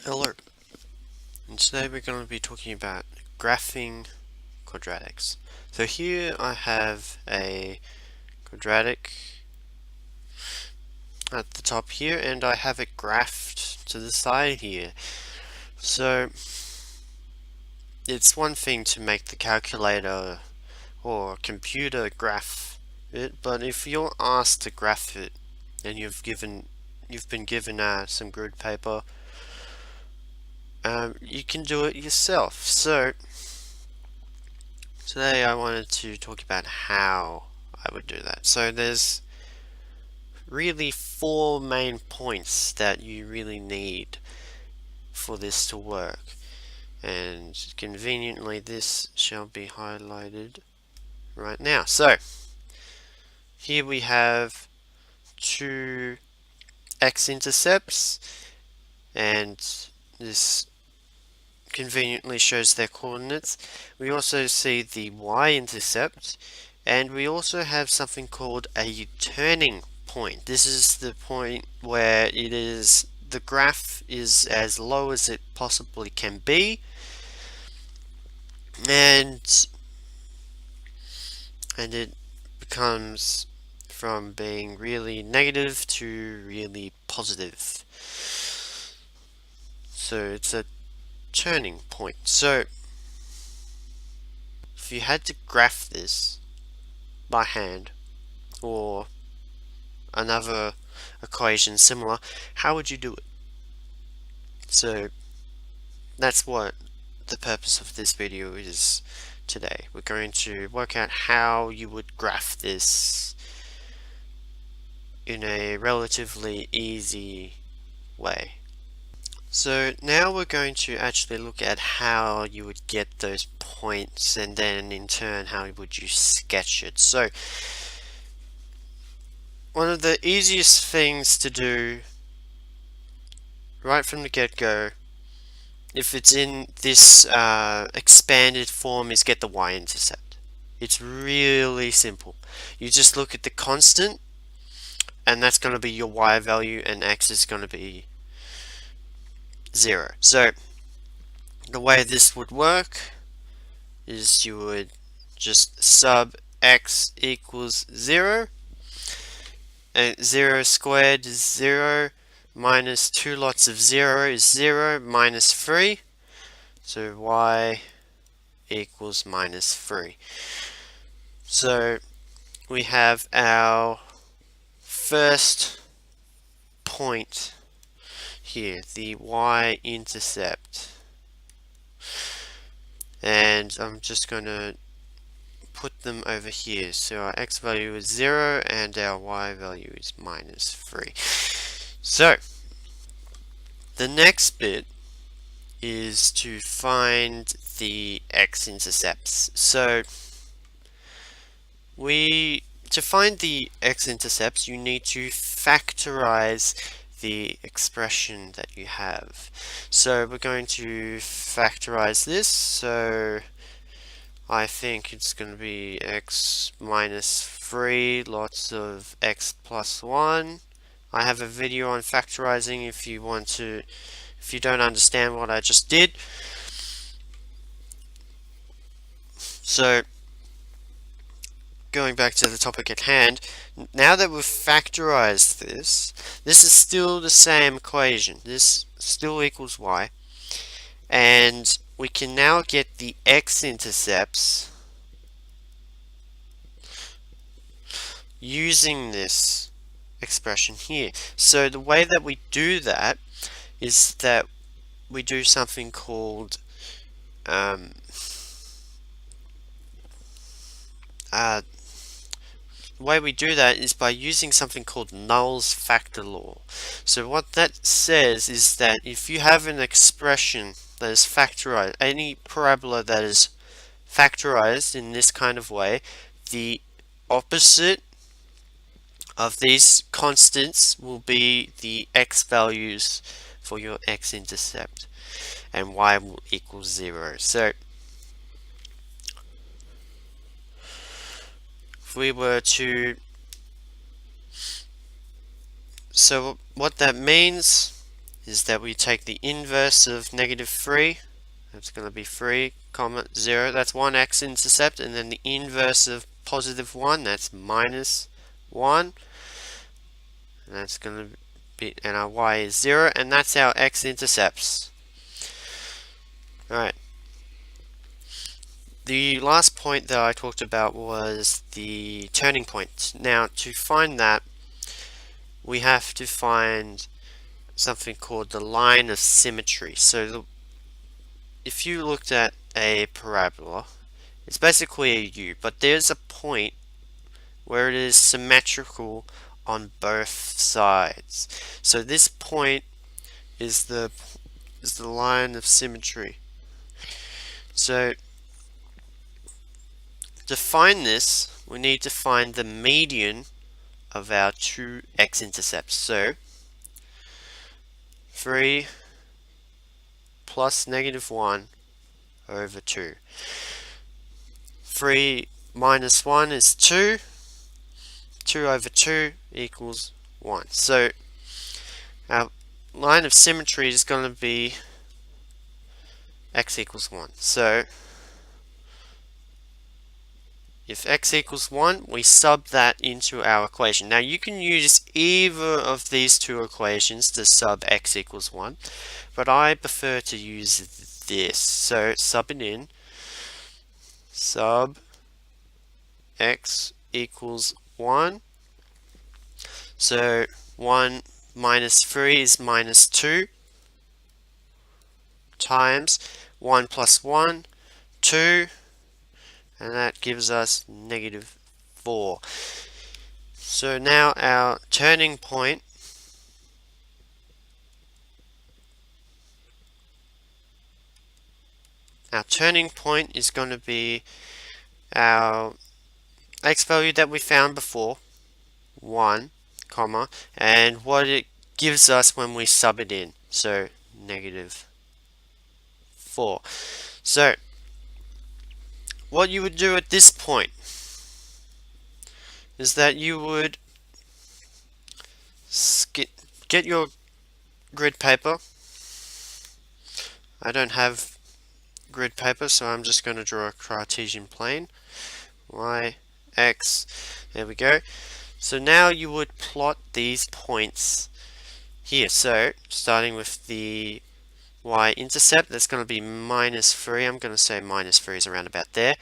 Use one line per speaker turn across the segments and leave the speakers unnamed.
Hello, and today we're going to be talking about graphing quadratics. So here I have a quadratic at the top here, and I have it graphed to the side here. So it's one thing to make the calculator or computer graph it, but if you're asked to graph it and you've been given some grid paper, you can do it yourself. So today I wanted to talk about how I would do that. So there's really four main points that you really need for this to work. And conveniently this shall be highlighted right now. So here we have two x-intercepts, and this conveniently shows their coordinates. We also see the y-intercept, and we also have something called a turning point. This is the point where the graph is as low as it possibly can be, and it becomes from being really negative to really positive. So it's a turning point. So if you had to graph this by hand or another equation similar, how would you do it? So that's what the purpose of this video is today. We're going to work out how you would graph this in a relatively easy way. So now we're going to actually look at how you would get those points, and then in turn how would you sketch it. So one of the easiest things to do right from the get-go, if it's in this expanded form, is get the y-intercept. It's really simple. You just look at the constant, and that's going to be your y value, and x is going to be 0. So the way this would work is you would just sub x equals 0, and 0 squared is 0, minus 2 lots of 0 is 0, minus 3, so y equals minus 3. So we have our first point here, the y-intercept, and I'm just going to put them over here. So our x value is 0 and our y value is minus 3. So the next bit is to find the x-intercepts. So to find the x-intercepts, you need to factorize the expression that you have. So we're going to factorize this. So I think it's going to be x minus 3 lots of x plus 1. I have a video on factorizing if you don't understand what I just did. So going back to the topic at hand, now that we've factorized this is still the same equation. This still equals y, and we can now get the x-intercepts using this expression here. So the way that we do that is that we do something called the way we do that is by using something called Null's factor law. So what that says is that if you have an expression that is factorized, any parabola that is factorized in this kind of way, the opposite of these constants will be the x values for your x-intercept, and y will equal 0. So if we were to, so what that means is that we take the inverse of negative 3. That's going to be 3 comma 0. That's one x-intercept, and then the inverse of positive 1, that's minus 1. And that's going to be, and our y is 0, and that's our x-intercepts. Alright. The last point that I talked about was the turning point. Now, to find that, we have to find something called the line of symmetry. So if you looked at a parabola, it's basically a U, but there's a point where it is symmetrical on both sides. So this point is the line of symmetry. So to find this, we need to find the median of our two x-intercepts. So 3 plus negative 1 over 2. 3 minus 1 is 2. 2 over 2 equals 1. So our line of symmetry is going to be x equals 1. So if x equals 1, we sub that into our equation. Now you can use either of these two equations to sub x equals 1, but I prefer to use this. So sub it in, sub x equals 1. So 1 minus 3 is minus 2 times 1 plus 1, 2, and that gives us negative 4. So now our turning point is going to be our x value that we found before, 1, comma, and what it gives us when we sub it in, so negative 4. So what you would do at this point is that you would get your grid paper. I don't have grid paper, so I'm just going to draw a Cartesian plane. Y, X, there we go. So now you would plot these points here. So starting with the y-intercept, that's going to be minus 3. I'm going to say minus 3 is around about there.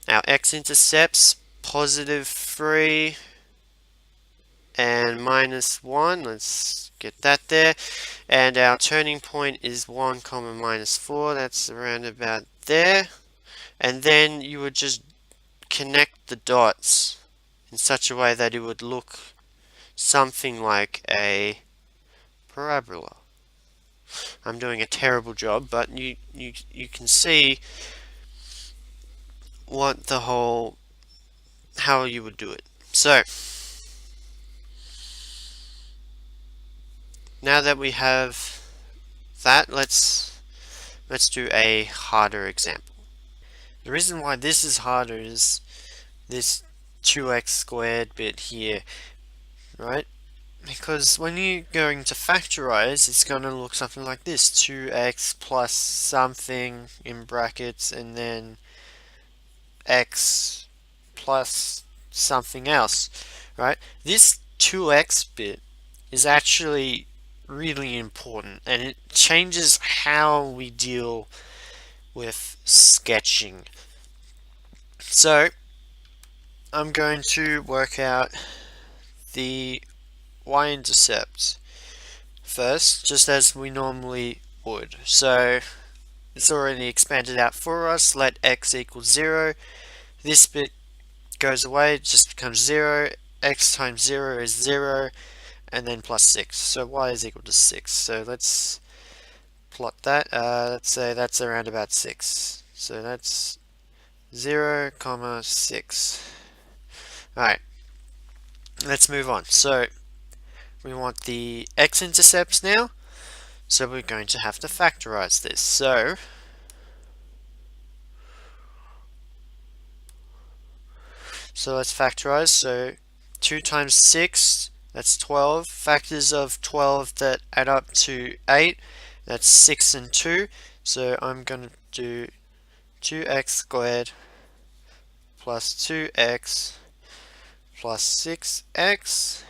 Our x-intercepts, positive 3 and minus 1. Let's get that there. And our turning point is 1 comma minus 4. That's around about there. And then you would just connect the dots in such a way that it would look something like a parabola. I'm doing a terrible job, but you can see what the whole, how you would do it. So now that we have that, let's do a harder example. The reason why this is harder is this 2x squared bit here, right? Because when you're going to factorize, it's going to look something like this: 2x plus something in brackets, and then x plus something else, right? This 2x bit is actually really important, and it changes how we deal with sketching. So I'm going to work out the y-intercept first, just as we normally would. So it's already expanded out for us. Let x equal 0. This bit goes away, it just becomes 0. X times 0 is 0, and then plus 6. So y is equal to 6. So let's plot that. Let's say that's around about 6. So that's 0, comma 6. Alright, let's move on. So we want the x-intercepts now. So we're going to have to factorize this. So let's factorize. So 2 times 6 That's 12. Factors of 12 that add up to 8. That's 6 and 2. So I'm going to do 2x squared plus 2x plus 6x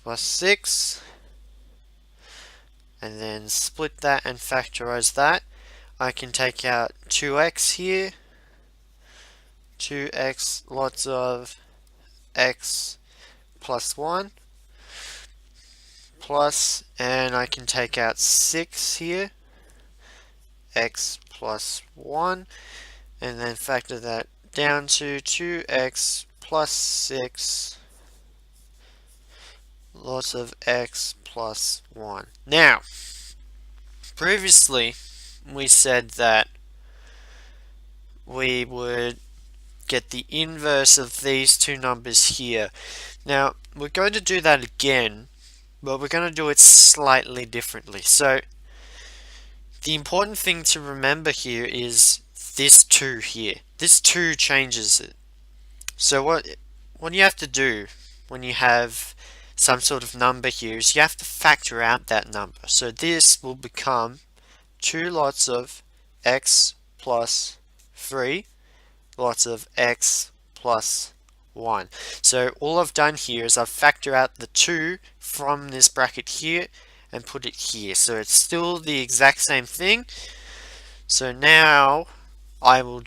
plus 6. And then split that and factorize that. I can take out 2x here. 2x, lots of x plus 1. Plus, and I can take out 6 here. X plus 1. And then factor that down to 2x plus 6. Lots of x plus 1. Now, previously we said that we would get the inverse of these two numbers here. Now, we're going to do that again, but we're going to do it slightly differently. So, the important thing to remember here is this 2 here. This 2 changes it. So what you have to do when you have some sort of number here is you have to factor out that number. So this will become 2 lots of x plus 3 lots of x plus 1. So all I've done here is I've factored out the 2 from this bracket here and put it here. So it's still the exact same thing. So now I will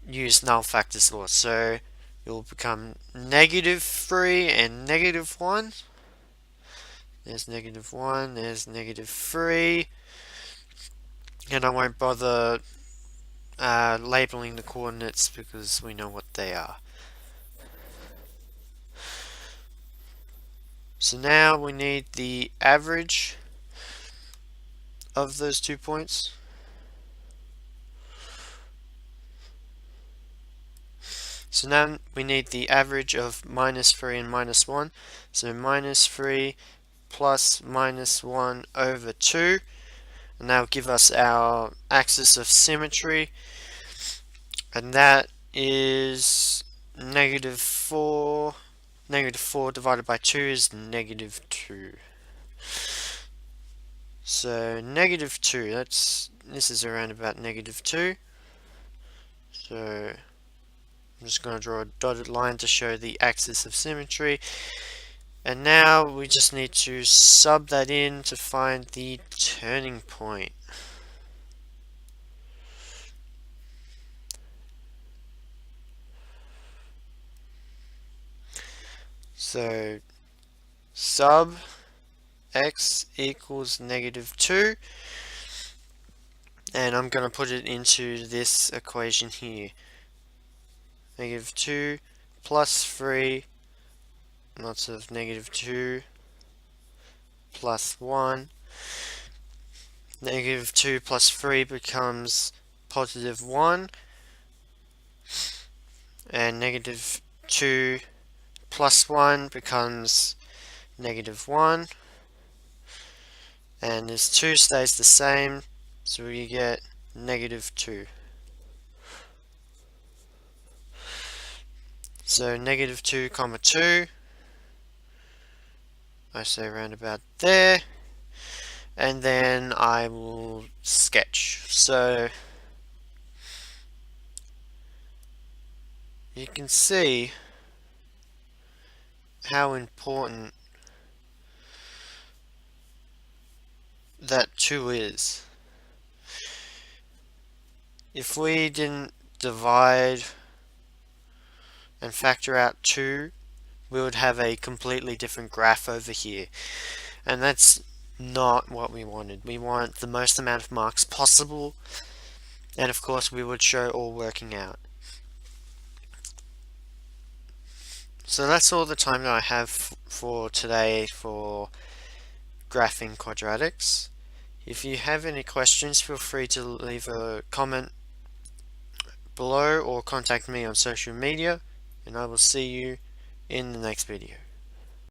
use null factors law. So it will become negative 3 and negative 1. There's negative 1, there's negative 3. And I won't bother labeling the coordinates because we know what they are. So now we need the average of those 2 points. So now we need the average of minus 3 and minus 1. So minus 3 plus minus 1 over 2. And that will give us our axis of symmetry. And that is negative 4. Negative 4 divided by 2 is negative 2. So negative 2, this is around about negative 2. So I'm just going to draw a dotted line to show the axis of symmetry. And now we just need to sub that in to find the turning point. So sub x equals negative 2. And I'm going to put it into this equation here. Negative 2 plus 3, lots of negative 2 plus 1. Negative 2 plus 3 becomes positive 1. And negative 2 plus 1 becomes negative 1. And this 2 stays the same, so we get negative 2. So negative 2 comma 2, I say around about there, and then I will sketch. So you can see how important that 2 is. If we didn't divide and factor out 2, we would have a completely different graph over here. And that's not what we wanted. We want the most amount of marks possible, and of course we would show all working out. So that's all the time that I have for today for graphing quadratics. If you have any questions, feel free to leave a comment below or contact me on social media, and I will see you in the next video.